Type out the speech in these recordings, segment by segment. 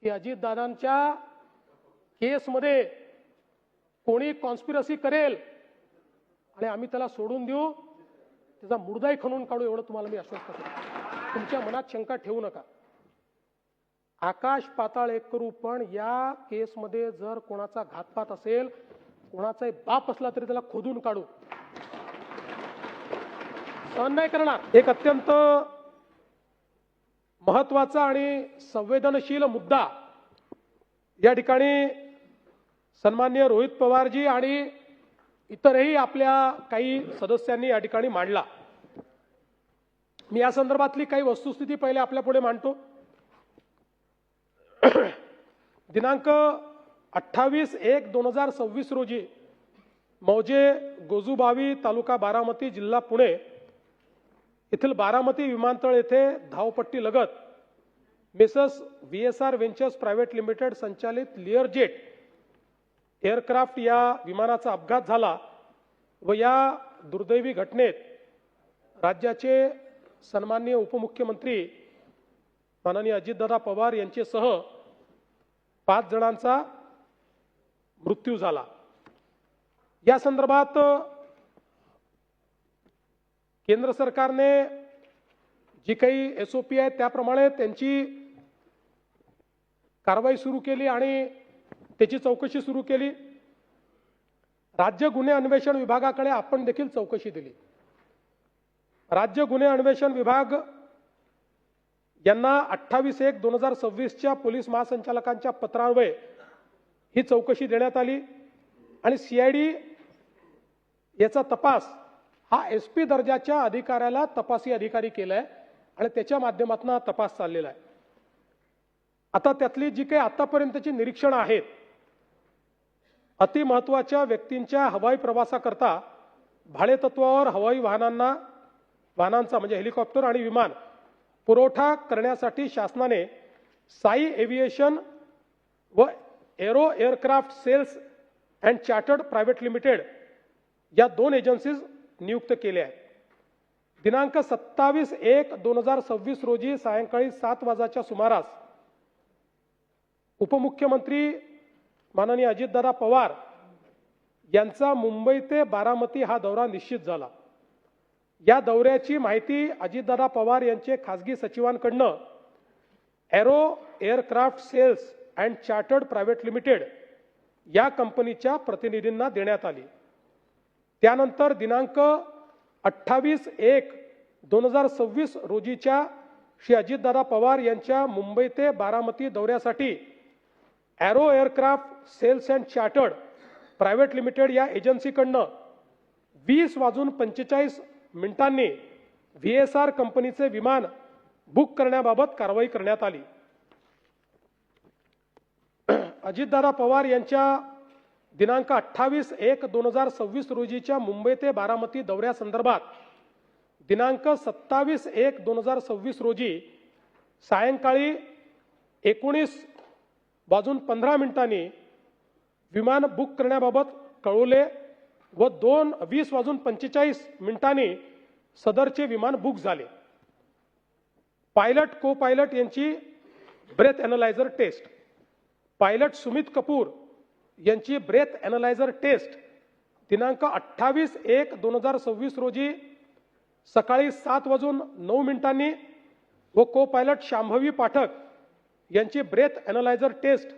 की अजितदादांच्या केसमध्ये कोणी कॉन्स्पिरसी करेल आणि आम्ही त्याला सोडून देऊ, त्याचा मुर्दाही खणून काढू, एवढं तुम्हाला मी आश्वस्त करतो. तुमच्या मनात शंका ठेवू नका. आकाश पाताळ एक करू, पण या केसमध्ये जर कोणाचा घातपात असेल, कोणाचाही बाप असला तरी त्याला खोदून काढू, सहन नाही करणार. एक अत्यंत महत्वाचा आणि संवेदनशील मुद्दा या ठिकाणी सन्माननीय रोहित पवारजी आणि इतरही आपल्या काही सदस्यांनी या ठिकाणी मांडला. मी या संदर्भातली काही वस्तुस्थिती पहिले आपल्या पुढे मांडतो. दिनांक 28/1/2026 रोजी मौजे गोजूबावी तालुका बारामती जिल्हा पुणे येथील बारामती विमानतळ येथे धावपट्टी लगत messrs VSR ventures private limited संचालित लिअरजेट एअरक्राफ्ट या विमानाचा अपघात झाला व या दुर्दैवी घटनेत राज्याचे सन्माननीय उपमुख्यमंत्री माननीय अजितदादा पवार यांच्यासह 5 जणांचा मृत्यू झाला. या संदर्भात केंद्र सरकारने जी काही SOP आहे त्याप्रमाणे त्यांची कारवाई सुरू केली आणि त्याची चौकशी सुरू केली. राज्य गुन्हे अन्वेषण विभागाकडे आपण देखील चौकशी दिली. राज्य गुन्हे अन्वेषण विभाग यांना 28/1/2026 पोलीस महासंचालकांच्या पत्रान्वये ही चौकशी देण्यात आली आणि CID याचा तपास हा SP दर्जाच्या अधिकाऱ्याला तपासी अधिकारी केलाय आणि त्याच्या माध्यमातून हा तपास चाललेला आहे. आता त्यातली जी काही आतापर्यंतची निरीक्षण आहेत, अतिमहत्वाच्या व्यक्तींच्या हवाई प्रवासाकरता भाडेतत्वावर हवाई वाहनांचा म्हणजे हेलिकॉप्टर आणि विमान पुरवठा करण्यासाठी शासनाने साई एव्हिएशन व aero aircraft sales and chartered private limited या 2 एजन्सीज नियुक्त केल्या आहेत. दिनांक 27/1/2026 रोजी सायंकाळी 7 वाजताच्या सुमारास उपमुख्यमंत्री माननीय अजितदादा पवार यांचा मुंबई ते बारामती हा दौरा निश्चित झाला. या दौऱ्याची माहिती अजितदादा पवार यांचे खासगी सचिवांकडनं aero aircraft sales and chartered private limited या कंपनीच्या प्रतिनिधींना देण्यात आली. त्यानंतर दिनांक 28/1/2026 रोजीच्या श्री अजितदादा पवार यांच्या मुंबई ते बारामती दौऱ्यासाठी aero aircraft sales and chartered private limited या एजन्सीकडनं 20:45 VSR कंपनीचे विमान बुक करण्याबाबत कारवाई करण्यात आली. अजितदादा पवार यांच्या दिनांक 28/1/2026 रोजीच्या मुंबई ते बारामती दौऱ्यासंदर्भात दिनांक 27/1/2026 रोजी सायंकाळी 19:15 विमान बुक करण्याबाबत कळवले व 20:45 सदरचे विमान बुक झाले. पायलट को पायलट यांची breath analyser test, pilot Sumit Kapoor यांची ब्रेथ एनालायझर टेस्ट दिनांक 28/1/2026 रोजी सकाळी 7:09 व को पायलट शांभवी पाठक यांची ब्रेथ एनालायझर टेस्ट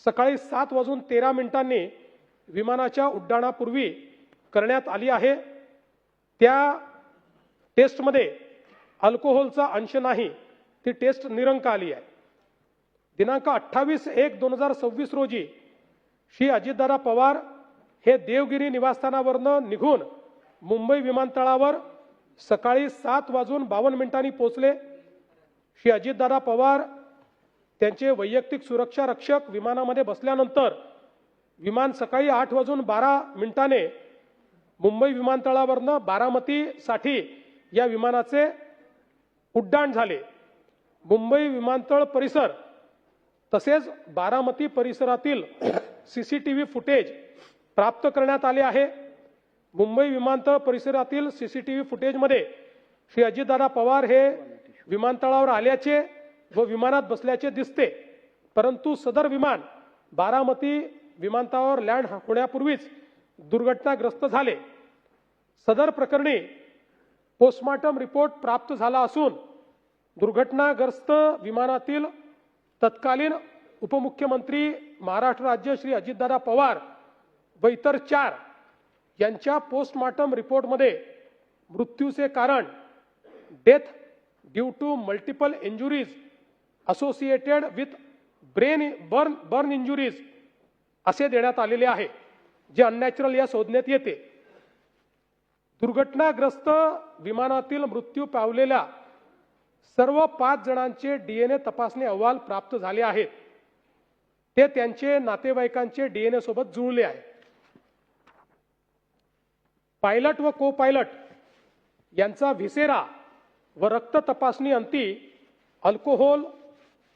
सकाळी 7:13 विमानाच्या उड्डाणापूर्वी करण्यात आली आहे. त्या टेस्टमध्ये अल्कोहोलचा अंश नाही, ती टेस्ट निरंक आली आहे. दिनांक 28/1/2026 रोजी श्री अजितदादा पवार हे देवगिरी निवासस्थानावरनं निघून मुंबई विमानतळावर सकाळी 7:52 पोहोचले. श्री अजितदादा पवार त्यांचे वैयक्तिक सुरक्षा रक्षक विमानामध्ये बसल्यानंतर विमान सकाळी 8:12 मुंबई विमानतळावरनं बारामतीसाठी या विमानाचे उड्डाण झाले. मुंबई विमानतळ परिसर तसेच बारामती परिसरातील CCTV फुटेज प्राप्त करण्यात आले आहे. मुंबई विमानतळ परिसरातील CCTV फुटेजमध्ये श्री अजितदादा पवार हे विमानतळावर आल्याचे व विमानात बसल्याचे दिसते परंतु सदर विमान बारामती विमानतळावर लँड होण्यापूर्वीच दुर्घटनाग्रस्त झाले। सदर प्रकरणी पोस्टमॉर्टम रिपोर्ट प्राप्त झाला असून दुर्घटनाग्रस्त विमानातील तत्कालीन उपमुख्यमंत्री महाराष्ट्र राज्य श्री अजितदादा पवार व इतर 4 यांच्या पोस्टमॉर्टम रिपोर्टमध्ये मृत्यूचे कारण death due to multiple injuries associated with burn injuries असे देण्यात आलेले आहे, जे अननॅचरल या संज्ञेत येते। दुर्घटनाग्रस्त विमानातील मृत्यू पावलेल्या सर्व 5 जणांचे DNA तपासणी अहवाल प्राप्त झाले आहेत। ते त्यांचे नातेवाईकांचे DNA सोबत जुळले आहे। पायलट व को पायलट यांचा व्हिसेरा व रक्त तपासणी अंती अल्कोहोल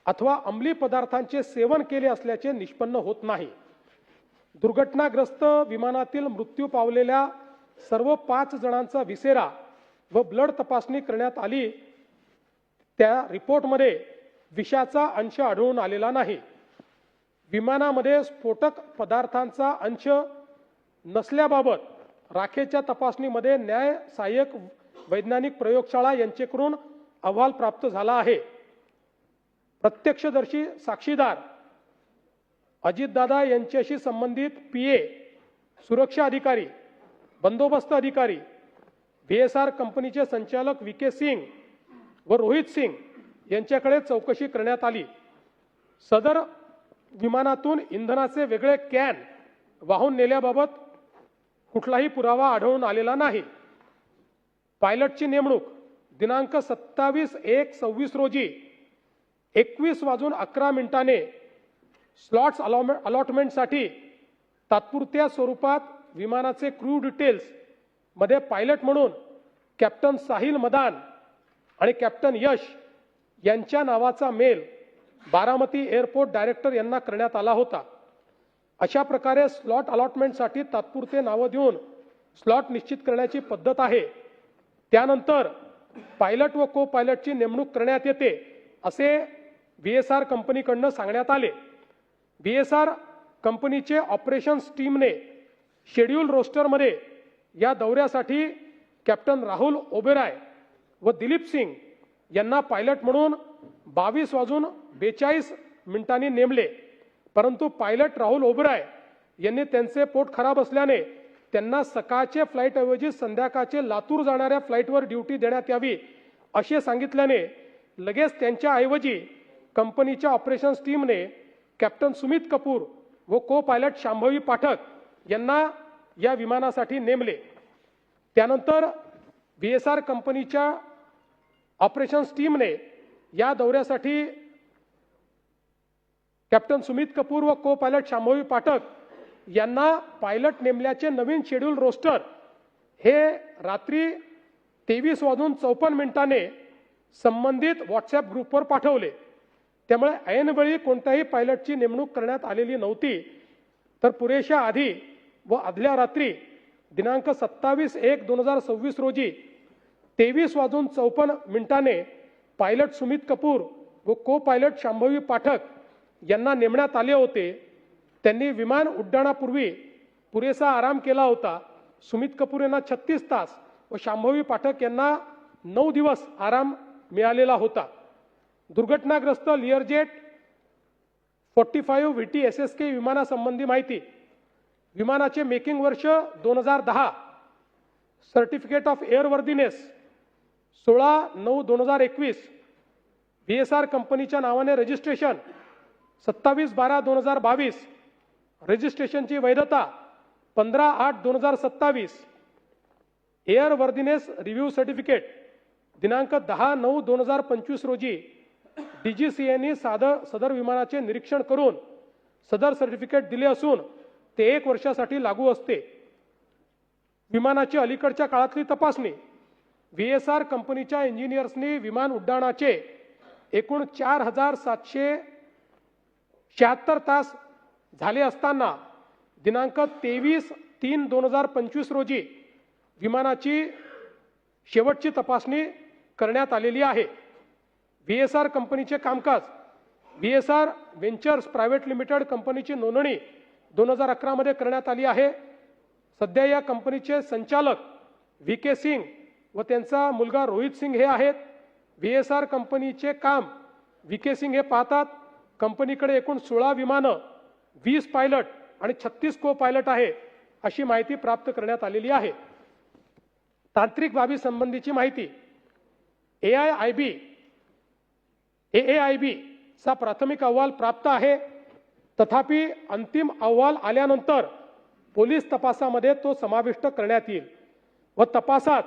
अथवा अंमली पदार्थांचे सेवन केले असल्याचे निष्पन्न होत नाही। दुर्घटनाग्रस्त विमानातील मृत्यू पावलेल्या सर्व 5 जणांचा व्हिसेरा व ब्लड तपासणी करण्यात आली। त्या रिपोर्टमध्ये विषाचा अंश आढळून आलेला नाही। विमानामध्ये स्फोटक पदार्थांचा अंश नसल्याबाबत राखेच्या तपासणीमध्ये न्याय सहाय्यक वैज्ञानिक प्रयोगशाळा यांच्याकडून अहवाल प्राप्त झाला आहे। प्रत्यक्षदर्शी साक्षीदार अजितदादा यांच्याशी संबंधित PA, सुरक्षा अधिकारी, बंदोबस्त अधिकारी, VSR कंपनीचे संचालक VK सिंग व रोहित सिंग यांच्याकडे चौकशी करण्यात आली। सदर विमानातून इंधनाचे वेगळे कॅन वाहून नेल्याबाबत कुठलाही पुरावा आढळून आलेला नाही। पायलटची नेमणूक दिनांक 27/1/26 रोजी 21:11 स्लॉट्स अलॉटमेंटसाठी तात्पुरत्या स्वरूपात विमानाचे क्रू डिटेल्स मध्ये पायलट म्हणून कॅप्टन साहिल मदान आणि कॅप्टन यश यांच्या नावाचा मेल बारामती एअरपोर्ट डायरेक्टर यांना करण्यात आला होता। अशा प्रकारे स्लॉट अलॉटमेंटसाठी तात्पुरते नावं देऊन स्लॉट निश्चित करण्याची पद्धत आहे। त्यानंतर पायलट व को पायलटची नेमणूक करण्यात येते असे VSR कंपनीकडून सांगण्यात आले। VSR कंपनीचे ऑपरेशन्स टीमने शेड्यूल रोस्टरमध्ये या दौऱ्यासाठी कॅप्टन राहुल ओबेरॉय व दिलीप सिंग यांना पायलट म्हणून 22:42 नेमले, परंतु पायलट राहुल ओबेरॉय यांनी त्यांचे पोट खराब असल्याने त्यांना सकाळचे फ्लाईटऐवजी संध्याकाळचे लातूर जाणाऱ्या फ्लाईटवर ड्युटी देण्यात यावी असे सांगितल्याने लगेच त्यांच्या ऐवजी कंपनीच्या ऑपरेशन्स टीमने कॅप्टन सुमित कपूर व को पायलट शांभवी पाठक यांना या विमानासाठी नेमले। त्यानंतर VSR कंपनीच्या ऑपरेशन्स टीमने या दौऱ्यासाठी कॅप्टन सुमित कपूर व को पायलट शांभवी पाठक यांना पायलट नेमल्याचे नवीन शेड्यूल रोस्टर हे रात्री 23:54 संबंधित व्हॉट्सॲप ग्रुपवर पाठवले। त्यामुळे ऐनवेळी कोणत्याही पायलटची नेमणूक करण्यात आलेली नव्हती, तर पुरेशा आधी व आदल्या रात्री दिनांक 27/1/2026 रोजी 23:54 पायलट सुमित कपूर व को पायलट शांभवी पाठक यांना नेमण्यात आले होते। त्यांनी विमान उड्डाणापूर्वी पुरेसा आराम केला होता। सुमित कपूर यांना 36 तास व शांभवी पाठक यांना 9 दिवस आराम मिळालेला होता। दुर्घटनाग्रस्त लिअरजेट 45 VT SSK विमानासंबंधी माहिती। विमानाचे मेकिंग वर्ष 2010, सर्टिफिकेट ऑफ एअरवर्दीनेस 16/9/2021, VSR कंपनीच्या नावाने रजिस्ट्रेशन 27/12/2022, रजिस्ट्रेशनची वैधता 15/8/2027, एअरवर्दीनेस रिव्ह्यू सर्टिफिकेट दिनांक 10/9/2025 रोजी DGCAने सदर विमानाचे निरीक्षण करून सदर सर्टिफिकेट दिले असून ते 1 वर्षासाठी लागू असते। विमानाची अलीकडच्या काळातली तपासणी VSR कंपनीच्या इंजिनियर्सनी विमान उड्डाणाचे एकूण 4776 तास झाले असताना दिनांक 23/3/2025 रोजी विमानाची शेवटची तपासणी करण्यात आलेली आहे। VSR कंपनीचे कामकाज VSR व्हेंचर्स प्रायव्हेट लिमिटेड कंपनीची नोंदणी 2011 मध्ये करण्यात आली आहे. सध्या या कंपनीचे संचालक VK सिंग व त्यांचा मुलगा रोहित सिंग हे आहेत. VSR कंपनीचे काम VK सिंग हे पाहतात. कंपनीकडे एकूण 16 विमानं, 20 पायलट आणि 36 को पायलट आहे अशी माहिती प्राप्त करण्यात आलेली आहे. तांत्रिक बाबी संबंधीची माहिती AAIB चा प्राथमिक अहवाल प्राप्त आहे. तथापि अंतिम अहवाल आल्यानंतर पोलीस तपासामध्ये तो समाविष्ट करण्यात येईल व तपासात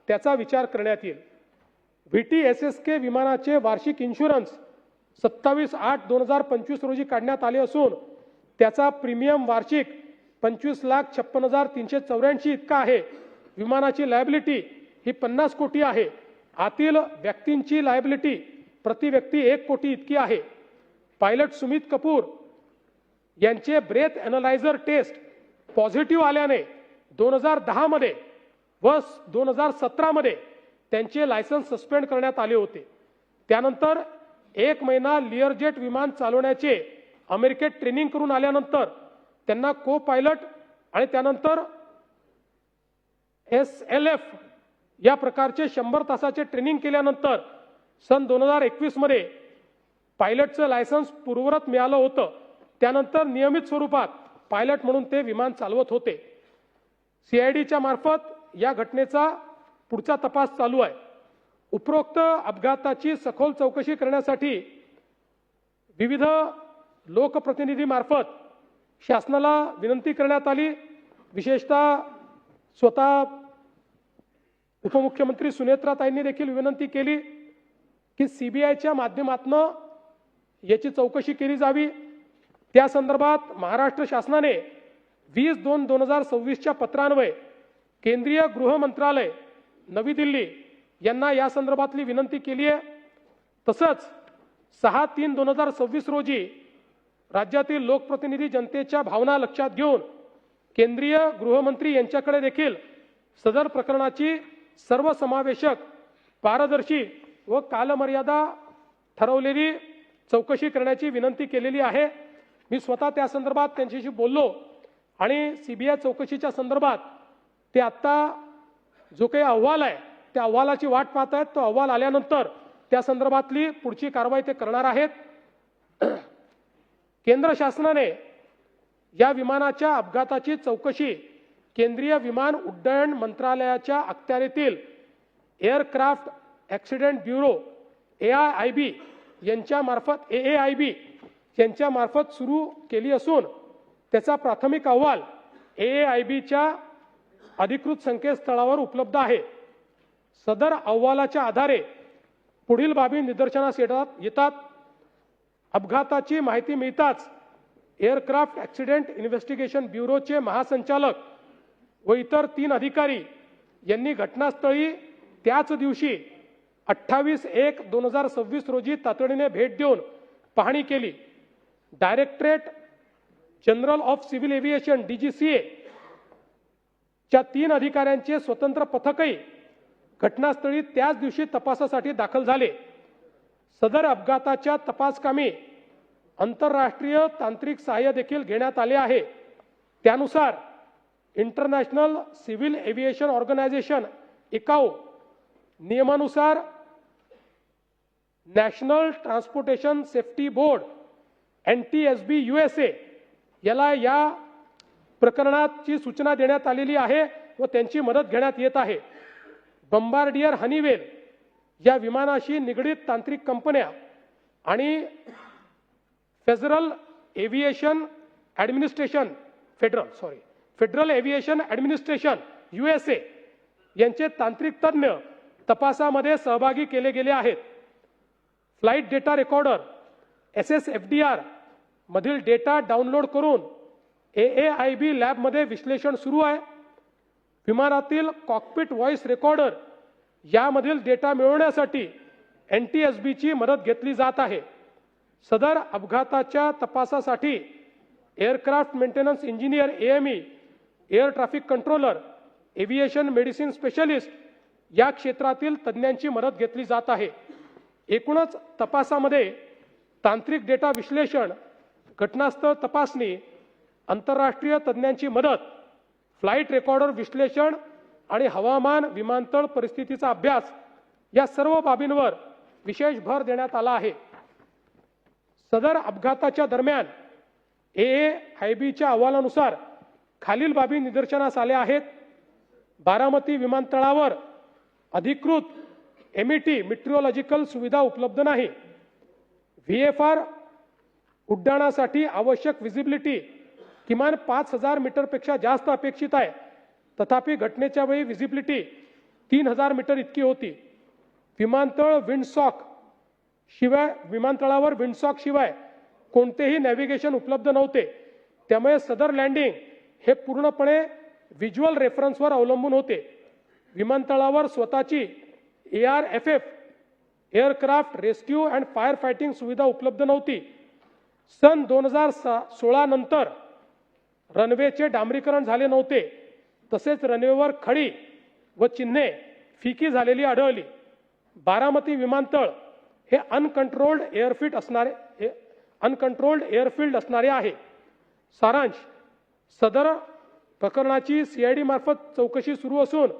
त्याचा विचार करण्यात येईल. VTSSK विमानाचे वार्षिक इन्शुरन्स 27/8/2025 रोजी काढण्यात आले असून त्याचा प्रीमियम वार्षिक 25,56,384 इतका आहे. विमानाची लायबिलिटी ही 50 कोटी आहे. आतील व्यक्तींची लायबिलिटी प्रति व्यक्ती 1 कोटी इतकी आहे. पायलट सुमित कपूर यांचे ब्रेथ एनालायझर टेस्ट पॉझिटिव्ह आल्याने 2010 मध्ये व 2017 मध्ये त्यांचे लायसन्स सस्पेंड करण्यात आले होते. त्यानंतर 1 महिना लिअरजेट विमान चालवण्याचे अमेरिकेत ट्रेनिंग करून आल्यानंतर त्यांना को पायलट आणि त्यानंतर SLF या प्रकारचे 100 तासाचे ट्रेनिंग केल्यानंतर सन 2021 मध्ये पायलटचं लायसन्स पूर्ववत मिळालं होतं. त्यानंतर नियमित स्वरूपात पायलट म्हणून ते विमान चालवत होते. CIDच्या मार्फत या घटनेचा पुढचा तपास चालू आहे. उपरोक्त अपघाताची सखोल चौकशी करण्यासाठी विविध लोकप्रतिनिधीमार्फत शासनाला विनंती करण्यात आली. विशेषतः स्वतः उपमुख्यमंत्री सुनेत्राताईंनी देखील विनंती केली की CBIच्या माध्यमातून याची चौकशी केली जावी. त्या संदर्भात महाराष्ट्र शासनाने 20/2/2026च्या पत्रान्वये केंद्रीय गृह मंत्रालय नवी दिल्ली यांना या संदर्भातली विनंती केली आहे. तसंच 6/3/2026 रोजी राज्यातील लोकप्रतिनिधी जनतेच्या भावना लक्षात घेऊन केंद्रीय गृहमंत्री यांच्याकडे देखील सदर प्रकरणाची सर्वसमावेशक, पारदर्शी व कालमर्यादा ठरवलेली चौकशी करण्याची विनंती केलेली आहे. मी स्वतः त्या संदर्भात त्यांच्याशी बोललो आणि CBI चौकशीच्या संदर्भात ते आत्ता जो काही अहवाल आहे त्या अहवालाची वाट पाहत आहेत. तो अहवाल आल्यानंतर त्या संदर्भातली पुढची कारवाई ते करणार आहेत. केंद्र शासनाने या विमानाच्या अपघाताची चौकशी केंद्रीय विमान उड्डयन मंत्रालयाच्या अखत्यारीतील एअरक्राफ्ट ॲक्सिडेंट ब्युरो AAIB यांच्या मार्फत सुरू केली असून त्याचा प्राथमिक अहवाल AAIBच्या अधिकृत संकेतस्थळावर उपलब्ध आहे. सदर अहवालाच्या आधारे पुढील बाबी निदर्शनास येतात. अपघाताची माहिती मिळताच एअरक्राफ्ट ॲक्सिडेंट इन्व्हेस्टिगेशन ब्युरोचे महासंचालक व इतर 3 अधिकारी यांनी घटनास्थळी त्याच दिवशी 28/1/2026 रोजी तातडीने भेट देऊन पाहणी केली. Directorate general of civil aviation DGCA च्या 3 अधिकाऱ्यांचे स्वतंत्र पथकही घटनास्थळी त्याच दिवशी तपासासाठी दाखल झाले. सदर अपघाताच्या तपासकामी आंतरराष्ट्रीय तांत्रिक सहाय्य देखील घेण्यात आले आहे. त्यानुसार international civil aviation organisation ICAO नियमानुसार national transportation safety board NTSB USA याला या प्रकरणाची सूचना देण्यात आलेली आहे व त्यांची मदत घेण्यात येत आहे. बंबार्डियर हनीवेल या विमानाशी निगडीत तांत्रिक कंपन्या आणि फेडरल एव्हिएशन ॲडमिनिस्ट्रेशन USA यांचे तांत्रिक तज्ञ तपासामध्ये सहभागी केले गेले आहेत. फ्लाइट डेटा रेकॉर्डर SSFDR मधील डेटा डाउनलोड करून AAIB लॅबमध्ये विश्लेषण सुरू आहे. विमानातील कॉकपिट व्हॉइस रेकॉर्डर यामधील डेटा मिळवण्यासाठी NTSBची मदत घेतली जात आहे. सदर अपघाताच्या तपासासाठी aircraft maintenance engineer AME, air traffic controller, aviation medicine specialist या क्षेत्रातील तज्ज्ञांची मदत घेतली जात आहे. एकूणच तपासामध्ये तांत्रिक डेटा विश्लेषण, घटनास्थळ तपासणी, आंतरराष्ट्रीय तज्ज्ञांची मदत, फ्लाईट रेकॉर्डर विश्लेषण आणि हवामान विमानतळ परिस्थितीचा अभ्यास या सर्व बाबींवर विशेष भर देण्यात आला आहे. सदर अपघाताच्या दरम्यान AAIBच्या अहवालानुसार खालील बाबी निदर्शनास आल्या आहेत. बारामती विमानतळावर अधिकृत MET मेट्रोलॉजिकल सुविधा उपलब्ध नाही. VFR उड्डाणासाठी आवश्यक विजिबिलिटी किमान 5000 मीटरपेक्षा जास्त अपेक्षित आहे. तथापि घटनेच्या वेळी विजिबिलिटी 3000 मीटर इतकी होती. विमानतळावर विंडसॉक शिवाय कोणतेही नॅव्हिगेशन उपलब्ध नव्हते. त्यामुळे सदर लँडिंग हे पूर्णपणे व्हिज्युअल रेफरन्सवर अवलंबून होते. विमानतळावर स्वतःची ARFF aircraft rescue and fire fighting सुविधा उपलब्ध नव्हती. सन 2016 नंतर रनवेचे डांबरीकरण झाले नव्हते. तसेच रनवेवर खडी व चिन्हे फिकी झालेली आढळली. बारामती विमानतळ हे अनकंट्रोल्ड एअरफील्ड असणारे आहे. सारांश, सदर प्रकरणाची CID मार्फत चौकशी सुरू असून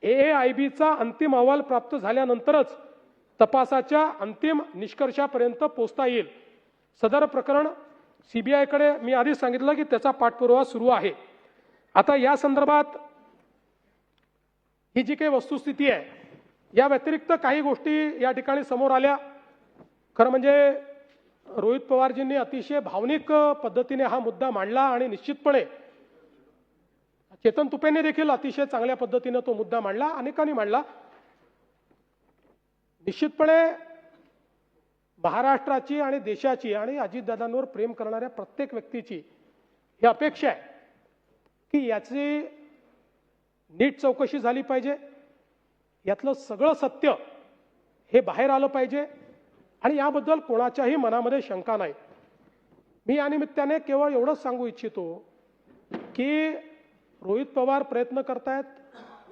AAIBचा अंतिम अहवाल प्राप्त झाल्यानंतरच तपासाच्या अंतिम निष्कर्षापर्यंत पोहोचता येईल. सदर प्रकरण CBIकडे मी आधीच सांगितलं की त्याचा पाठपुरावा सुरू आहे. आता या संदर्भात ही जी काही वस्तुस्थिती आहे, या व्यतिरिक्त काही गोष्टी या ठिकाणी समोर आल्या. खरं म्हणजे रोहित पवारजींनी अतिशय भावनिक पद्धतीने हा मुद्दा मांडला आणि निश्चितपणे चेतन तुपेंनी देखील अतिशय चांगल्या पद्धतीने तो मुद्दा मांडला, अनेकांनी मांडला. निश्चितपणे महाराष्ट्राची आणि देशाची आणि अजितदादांवर प्रेम करणाऱ्या प्रत्येक व्यक्तीची ही अपेक्षा आहे की याची नीट चौकशी झाली पाहिजे. यातलं सगळं सत्य हे बाहेर आलं पाहिजे आणि याबद्दल कोणाच्याही मनामध्ये शंका नाही. मी या निमित्ताने केवळ एवढंच सांगू इच्छितो की रोहित पवार प्रयत्न करतायत,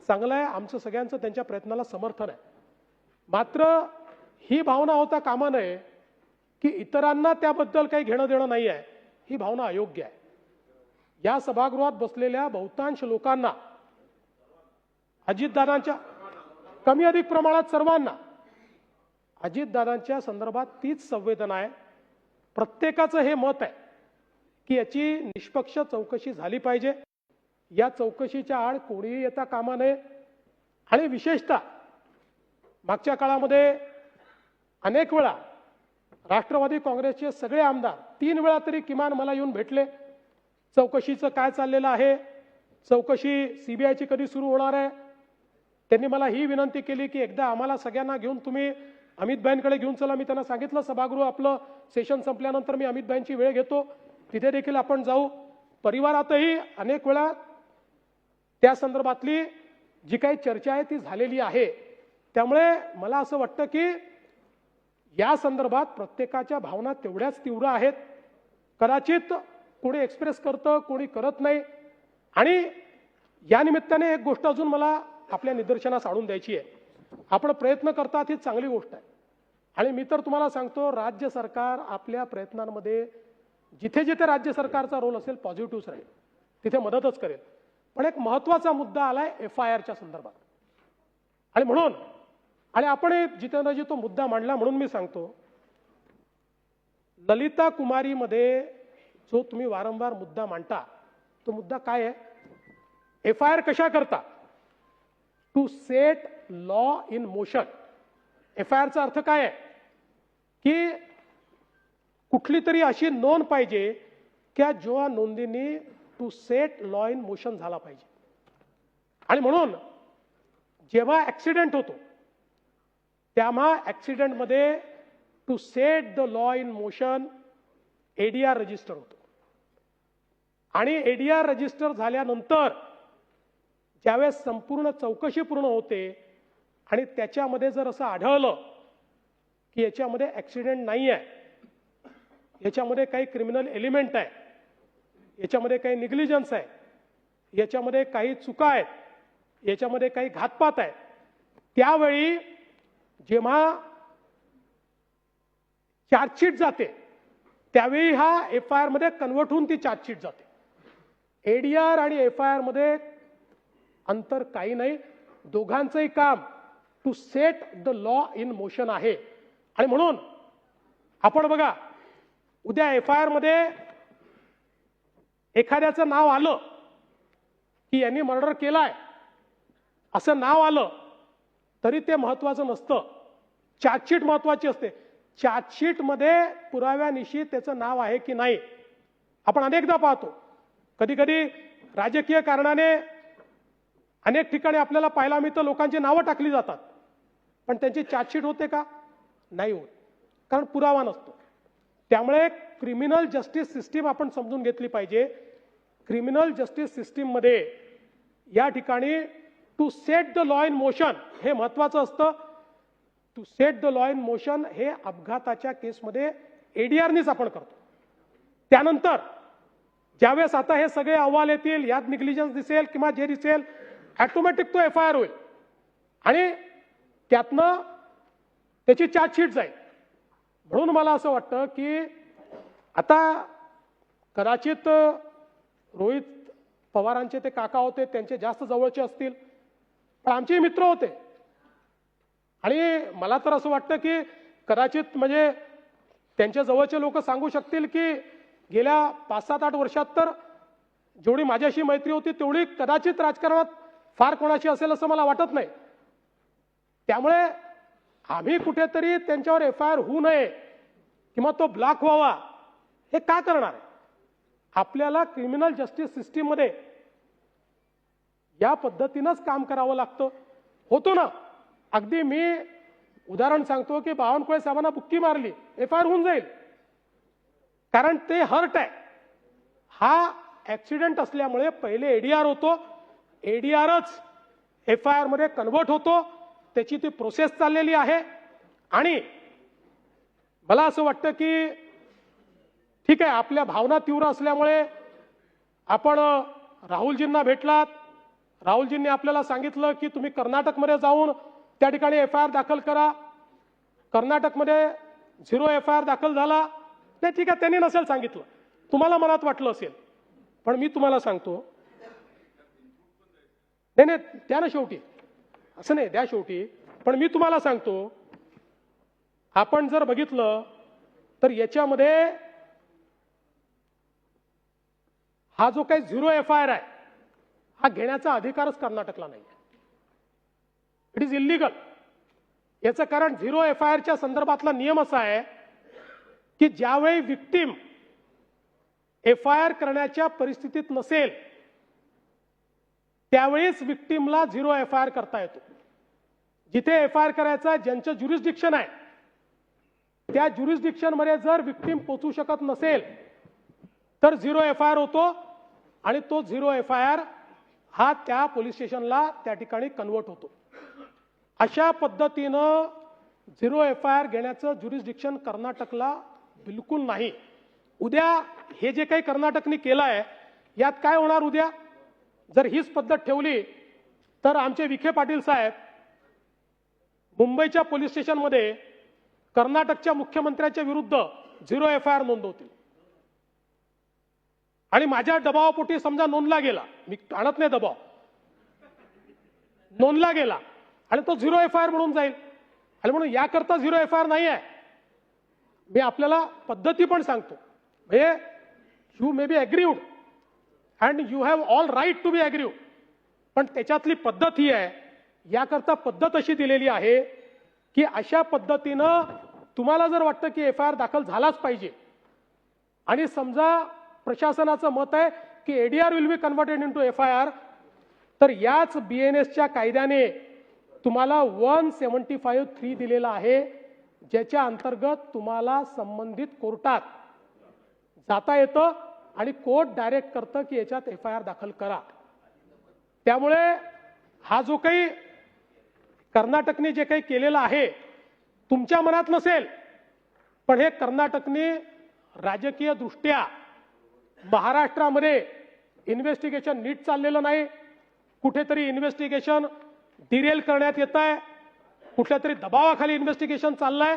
चांगलं आहे, आमचं सगळ्यांचं त्यांच्या प्रयत्नाला समर्थन आहे. मात्र ही भावना होता कामा नये की इतरांना त्याबद्दल काही घेणं देणं नाही आहे. ही भावना अयोग्य आहे. या सभागृहात बसलेल्या बहुतांश लोकांना, अजितदादांच्या कमी अधिक प्रमाणात सर्वांना अजितदादांच्या संदर्भात तीच संवेदना आहे. प्रत्येकाचं हे मत आहे की याची निष्पक्ष चौकशी झाली पाहिजे. या चौकशीच्या आड कोणीही येता कामा नये. आणि विशेषतः मागच्या काळामध्ये अनेक वेळा राष्ट्रवादी काँग्रेसचे सगळे आमदार 3 वेळा तरी किमान मला येऊन भेटले. चौकशीचं काय चाललेलं आहे, चौकशी CBIची कधी सुरू होणार आहे. त्यांनी मला ही विनंती केली की एकदा आम्हाला सगळ्यांना घेऊन तुम्ही अमितभाईंकडे घेऊन चला. मी त्यांना सांगितलं सभागृह आपलं सेशन संपल्यानंतर मी अमितभाईंची वेळ घेतो, तिथे देखील आपण जाऊ. परिवारातही अनेक वेळा त्या संदर्भातली जी काही चर्चा आहे ती झालेली आहे. त्यामुळे मला असं वाटतं की या संदर्भात प्रत्येकाच्या भावना तेवढ्याच तीव्र आहेत. कदाचित कोणी एक्सप्रेस करतं, कोणी करत नाही. आणि या निमित्ताने एक गोष्ट अजून मला आपल्या निदर्शनास आणून द्यायची आहे. आपण प्रयत्न करतात ही चांगली गोष्ट आहे आणि मी तर तुम्हाला सांगतो राज्य सरकार आपल्या प्रयत्नांमध्ये जिथे जिथे राज्य सरकारचा रोल असेल पॉझिटिव्ह राहील, तिथे मदतच करेल. पण एक महत्त्वाचा मुद्दा आलाय FIRच्या संदर्भात आणि म्हणून आपण जितेंद्रजी तो मुद्दा मांडला म्हणून मी सांगतो, ललिता कुमारीमध्ये जो तुम्ही वारंवार मुद्दा मांडता तो मुद्दा काय आहे? FIR कशा करता? To set law in motion. FIRचा अर्थ काय आहे की कुठली तरी अशी नोंद पाहिजे की जो नोंदीने to set law in motion झाला पाहिजे. आणि म्हणून जेव्हा ऍक्सिडेंट होतो तेव्हा ऍक्सिडेंटमध्ये to set the law in motion ADR register होतो. आणि ADR रजिस्टर झाल्यानंतर ज्यावेळेस संपूर्ण चौकशी पूर्ण होते आणि त्याच्यामध्ये जर असं आढळलं की याच्यामध्ये ऍक्सिडेंट नाही आहे, याच्यामध्ये काही क्रिमिनल एलिमेंट आहे, याच्यामध्ये काही निग्लिजन्स आहे, याच्यामध्ये काही चुका आहेत, याच्यामध्ये काही घातपात आहे, त्यावेळी जेव्हा चार्जशीट जाते त्यावेळी हा FIR मध्ये कन्वर्ट होऊन ती चार्जशीट जाते. ADR आणि FIR मध्ये अंतर काही नाही. दोघांचंही काम to set the law in motion आहे. आणि म्हणून आपण बघा, उद्या FIR मध्ये एखाद्याचं नाव आलं की यांनी मर्डर केलाय असं नाव आलं तरी ते महत्वाचं नसतं. चार्जशीट महत्वाची असते. चार्जशीट मध्ये पुराव्यानिशी त्याचं नाव आहे की नाही. आपण अनेकदा पाहतो, कधी कधी राजकीय कारणाने अनेक ठिकाणी आपल्याला पाहायला मिळतं लोकांची नावं टाकली जातात, पण त्यांची चार्जशीट होते का? नाही होत, कारण पुरावा नसतो. त्यामुळे क्रिमिनल जस्टिस सिस्टीम आपण समजून घेतली पाहिजे. क्रिमिनल जस्टिस सिस्टीम मध्ये या ठिकाणी to set the law in motion हे महत्वाचं असतं. To set the law in motion हे अपघाताच्या केसमध्ये ADRनीच आपण करतो. त्यानंतर ज्यावेळेस आता हे सगळे अहवाल येतील, यात निग्लिजन्स दिसेल किंवा जे दिसेल, ऑटोमॅटिक तो FIR होईल आणि त्यातनं त्याची चार्जशीट जाईल. म्हणून मला असं वाटतं की आता कदाचित रोहित पवारांचे ते काका होते, त्यांचे जास्त जवळचे असतील, पण आमचे मित्र होते. आणि मला तर असं वाटतं की कदाचित म्हणजे त्यांच्या जवळचे लोक सांगू शकतील की गेल्या 5-7-8 वर्षात तर जेवढी माझ्याशी मैत्री होती तेवढी कदाचित राजकारणात फार कोणाशी असेल असं मला वाटत नाही. त्यामुळे आम्ही कुठेतरी त्यांच्यावर FIR होऊ नये किंवा तो ब्लॉक व्हावा हे का करणार आहे? आपल्याला क्रिमिनल जस्टिस सिस्टीम मध्ये या पद्धतीनंच काम करावं लागतं. होतो ना, अगदी मी उदाहरण सांगतो की बावनकुळे साहेबांना बुक्की मारली, FIR होऊन जाईल, कारण ते हर्ट आहे. हा ऍक्सिडेंट असल्यामुळे पहिले ADR होतो, ADRच FIR मध्ये कन्वर्ट होतो. त्याची ती प्रोसेस चाललेली आहे. आणि मला असं वाटतं की ठीक आहे, आपल्या भावना तीव्र असल्यामुळे आपण राहुलजींना भेटलात, राहुलजींनी आपल्याला सांगितलं की तुम्ही कर्नाटकमध्ये जाऊन त्या ठिकाणी FIR दाखल करा. कर्नाटकमध्ये 0 FIR दाखल झाला. नाही ठीक आहे, त्यांनी नसेल सांगितलं, तुम्हाला मनात वाटलं असेल, पण मी तुम्हाला सांगतो, नाही नाही द्या ना शेवटी, असं नाही द्या शेवटी, पण मी तुम्हाला सांगतो, आपण जर बघितलं तर याच्यामध्ये हा जो काही 0 FIR आहे हा घेण्याचा अधिकारच कर्नाटकला नाही. It is illegal. याचं कारण 0 FIR च्या संदर्भातला नियम असा आहे की ज्यावेळी विक्टीम FIR करण्याच्या परिस्थितीत नसेल त्यावेळीच विक्टीमला 0 FIR करता येतो. जिथे FIR करायचा ज्यांचं ज्युरिस्डिक्शन आहे त्या ज्युरिस्डिक्शन मध्ये जर विक्टीम पोहोचू शकत नसेल तर 0 FIR होतो आणि तो 0 FIR हा त्या पोलीस स्टेशनला त्या ठिकाणी कन्वर्ट होतो. अशा पद्धतीनं 0 FIR घेण्याचं ज्युरिस्डिक्शन कर्नाटकला बिलकुल नाही. उद्या हे जे काही कर्नाटकने केलं आहे यात काय होणार? उद्या जर हीच पद्धत ठेवली तर आमचे विखे पाटील साहेब मुंबईच्या पोलीस स्टेशनमध्ये कर्नाटकच्या मुख्यमंत्र्यांच्या विरुद्ध 0 FIR नोंदवतील. आणि माझ्या दबावापोटी समजा नोंदला गेला, मी आणत नाही दबाव, नोंदला गेला आणि तो 0 FIR म्हणून जाईल. आणि म्हणून याकरता 0 FIR नाही आहे. मी आपल्याला पद्धती पण सांगतो, म्हणजे you may be aggrieved and you have all right to be aggrieved, पण त्याच्यातली पद्धत ही आहे, याकरता पद्धत अशी दिलेली आहे की अशा पद्धतीनं तुम्हाला जर वाटतं की FIR दाखल झालाच पाहिजे आणि समजा प्रशासनाचं मत आहे की ADR will be converted into FIR, तर याच BNSच्या कायद्याने तुम्हाला 175(3) दिलेला आहे, ज्याच्या अंतर्गत तुम्हाला संबंधित कोर्टात जाता येतं आणि कोर्ट डायरेक्ट करतं की याच्यात FIR दाखल करा. त्यामुळे हा जो काही कर्नाटकने जे काही केलेलं आहे तुमच्या मनात नसेल, पण हे कर्नाटकने राजकीय दृष्ट्या महाराष्ट्रामध्ये इन्व्हेस्टिगेशन नीट चाललेलं नाही, कुठेतरी इन्व्हेस्टिगेशन डिरेल करण्यात येत आहे, कुठल्या तरी दबावाखाली इन्व्हेस्टिगेशन चाललंय,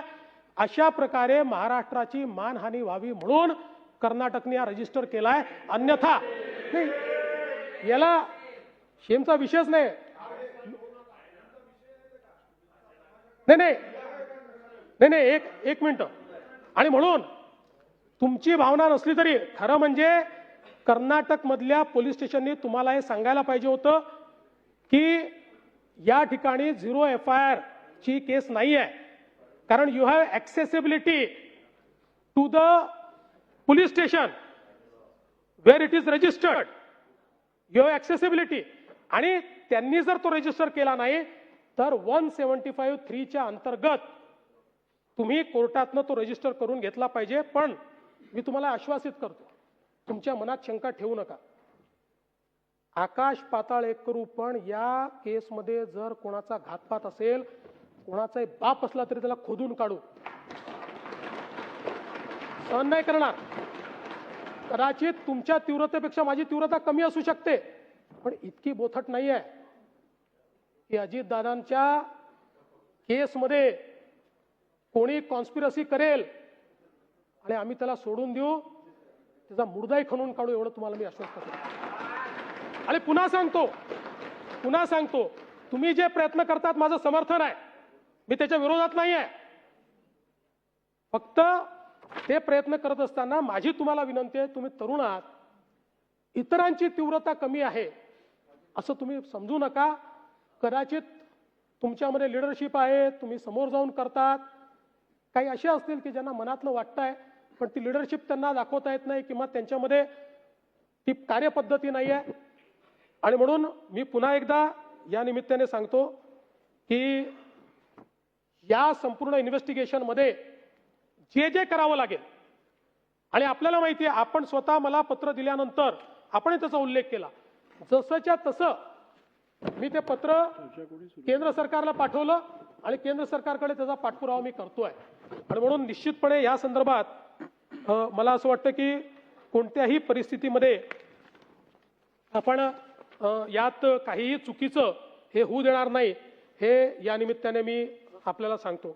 अशा प्रकारे महाराष्ट्राची मानहानी व्हावी म्हणून कर्नाटकने हा रजिस्टर केलाय. अन्यथा नाही, याला शेमचा विषयच नाही. नाही नाही नाही एक मिनिट. आणि म्हणून तुमची भावना नसली तरी खरं म्हणजे कर्नाटक मधल्या पोलीस स्टेशननी तुम्हाला हे सांगायला पाहिजे होतं की या ठिकाणी 0 FIR ची केस नाही आहे, कारण you have accessibility to the police station where it is registered. You have accessibility. आणि त्यांनी जर तो रजिस्टर केला नाही तर 175(3) च्या अंतर्गत तुम्ही कोर्टातनं तो रजिस्टर करून घेतला पाहिजे. पण मी तुम्हाला आश्वासित करतो, तुमच्या मनात शंका ठेवू नका. आकाश पाताळ एक करू, पण या केसमध्ये जर कोणाचा घातपात असेल, कोणाचाही बाप असला तरी त्याला खोदून काढू. सहन नाही करणार. कदाचित तुमच्या तीव्रतेपेक्षा माझी तीव्रता कमी असू शकते, पण इतकी बोथट नाही आहे की अजितदादांच्या केसमध्ये कोणी कॉन्स्पिरसी करेल आणि आम्ही त्याला सोडून देऊ, त्याचा मुर्दाही खणून काढू, एवढं तुम्हाला मी आश्वस्त करतो. आणि पुन्हा सांगतो, तुम्ही जे प्रयत्न करतात माझं समर्थन आहे, मी त्याच्या विरोधात नाही आहे. फक्त ते प्रयत्न करत असताना माझी तुम्हाला विनंती आहे, तुम्ही तरुण आहात, इतरांची तीव्रता कमी आहे असं तुम्ही समजू नका. कदाचित तुमच्यामध्ये लिडरशिप आहे, तुम्ही समोर जाऊन करतात. काही असे असतील की ज्यांना मनातलं वाटतंय पण ती लिडरशिप त्यांना दाखवता येत नाही किंवा त्यांच्यामध्ये ती कार्यपद्धती नाही आहे. आणि म्हणून मी पुन्हा एकदा या निमित्ताने सांगतो की या संपूर्ण इन्व्हेस्टिगेशनमध्ये जे जे करावं लागेल, आणि आपल्याला माहिती आहे, आपण स्वतः मला पत्र दिल्यानंतर आपण त्याचा उल्लेख केला, जसंच्या तसं मी ते पत्र केंद्र सरकारला पाठवलं आणि केंद्र सरकारकडे त्याचा पाठपुरावा मी करतोय. आणि म्हणून निश्चितपणे या संदर्भात मला असं वाटतं की कोणत्याही परिस्थितीमध्ये आपण यात काहीही चुकीचं हे होऊ देणार नाही, हे या निमित्ताने मी आपल्याला सांगतो.